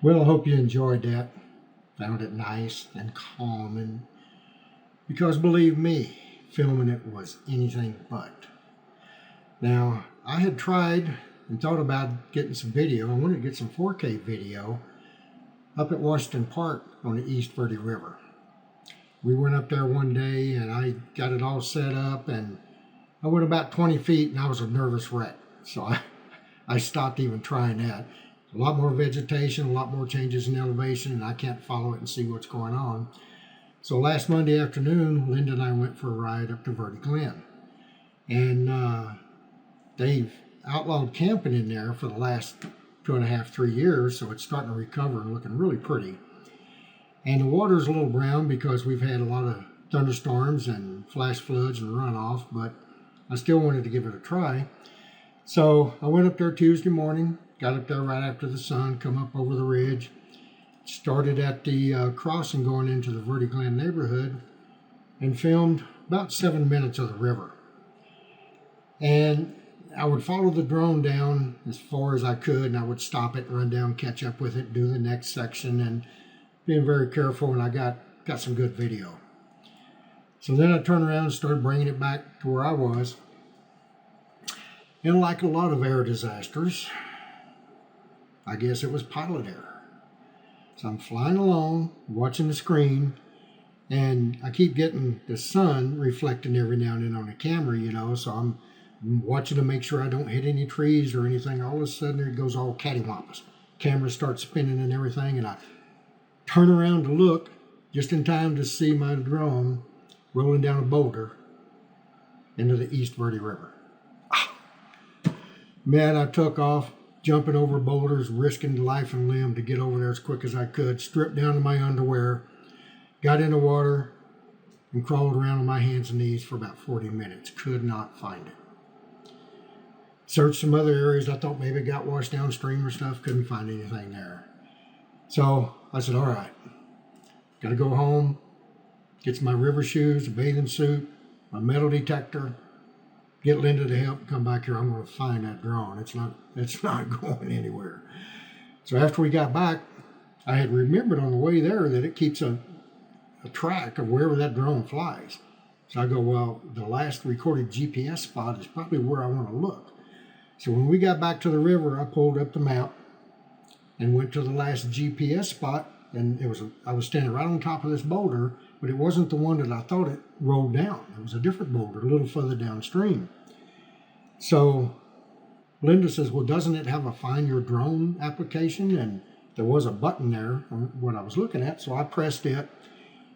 Well, I hope you enjoyed that. Found it nice and calm, and because believe me, filming it was anything but. Now, I had tried and thought about getting some video. I wanted to get some 4K video up at Washington Park on the East Verde River. We went up there one day and I got it all set up, and I went about 20 feet and I was a nervous wreck. So I stopped even trying that. A lot more vegetation, a lot more changes in elevation, and I can't follow it and see what's going on. So last Monday afternoon, Linda and I went for a ride up to Verde Glen. And they've outlawed camping in there for the last 2.5, 3 years, so it's starting to recover and looking really pretty. And the water's a little brown because we've had a lot of thunderstorms and flash floods and runoff, but I still wanted to give it a try. So I went up there Tuesday morning, got up there right after the sun, come up over the ridge, started at the crossing going into the Verde Glen neighborhood, and filmed about 7 minutes of the river. And I would follow the drone down as far as I could, and I would stop it, run down, catch up with it, do the next section, and being very careful, and I got some good video. So then I turned around and started bringing it back to where I was. And like a lot of air disasters, I guess it was pilot error. So I'm flying along, watching the screen, and I keep getting the sun reflecting every now and then on the camera, so I'm watching to make sure I don't hit any trees or anything. All of a sudden, it goes all cattywampus. Camera starts spinning and everything, and I turn around to look just in time to see my drone rolling down a boulder into the East Verde River. Man, I took off, jumping over boulders, risking life and limb to get over there as quick as I could, stripped down to my underwear, got in the water, and crawled around on my hands and knees for about 40 minutes. Could not find it. Searched some other areas. I thought maybe it got washed downstream or stuff. Couldn't find anything there. So I said, all right, got to go home, get my river shoes, a bathing suit, my metal detector, get Linda to help, come back here. I'm going to find that drone. It's not going anywhere. So after we got back, I had remembered on the way there that it keeps a track of wherever that drone flies. So I go, well, the last recorded GPS spot is probably where I want to look. So when we got back to the river, I pulled up the map and went to the last GPS spot, and I was standing right on top of this boulder, but it wasn't the one that I thought it rolled down. It was a different boulder, a little further downstream. So Linda says, well, doesn't it have a Find Your Drone application? And there was a button there on what I was looking at, so I pressed it.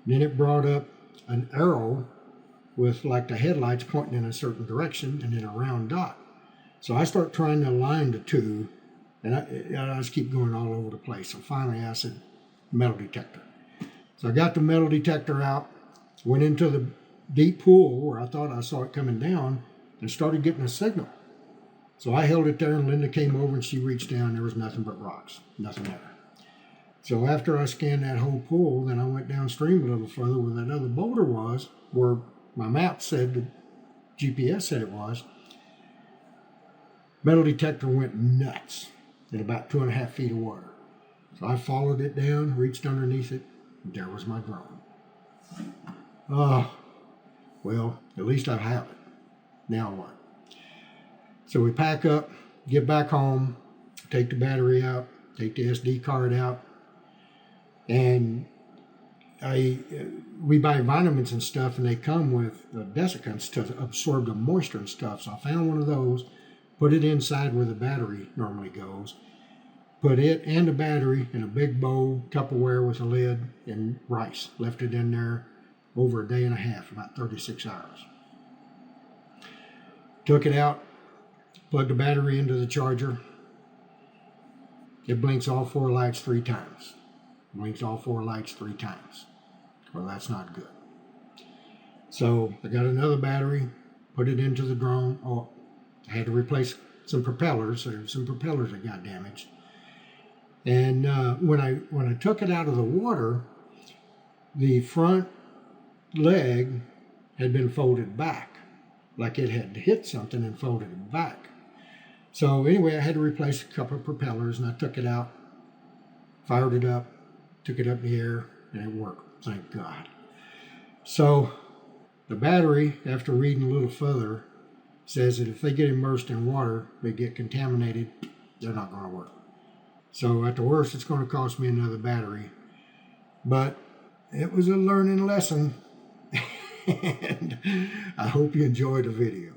Then it brought up an arrow with like the headlights pointing in a certain direction and then a round dot. So I start trying to align the two, and I just keep going all over the place. So finally I said, metal detector. So I got the metal detector out, went into the deep pool where I thought I saw it coming down, and started getting a signal. So I held it there, and Linda came over and she reached down. There was nothing but rocks, nothing there. So after I scanned that whole pool, then I went downstream a little further where that other boulder was, where my map said the GPS said it was. Metal detector went nuts in about 2.5 feet of water. So I followed it down, reached underneath it, and there was my drone. Oh, well, at least I have it. Now what? So we pack up, get back home, take the battery out, take the SD card out, and we buy vitamins and stuff, and they come with desiccants to absorb the moisture and stuff. So I found one of those, put it inside where the battery normally goes, put it and the battery in a big bowl, Tupperware with a lid, and rice. Left it in there over a day and a half, about 36 hours. Took it out, plugged the battery into the charger. It blinks all 4 lights 3 times. Blinks all 4 lights 3 times. Well, that's not good. So I got another battery, put it into the drone. Oh, I had to replace some propellers. There were some propellers that got damaged. And when I took it out of the water, the front leg had been folded back, like it had hit something and folded it back. So anyway, I had to replace a couple of propellers, and I took it out, fired it up, took it up in the air, and it worked. Thank God. So the battery, after reading a little further, says that if they get immersed in water, they get contaminated, they're not going to work. So at the worst, it's going to cost me another battery. But it was a learning lesson, and I hope you enjoyed the video.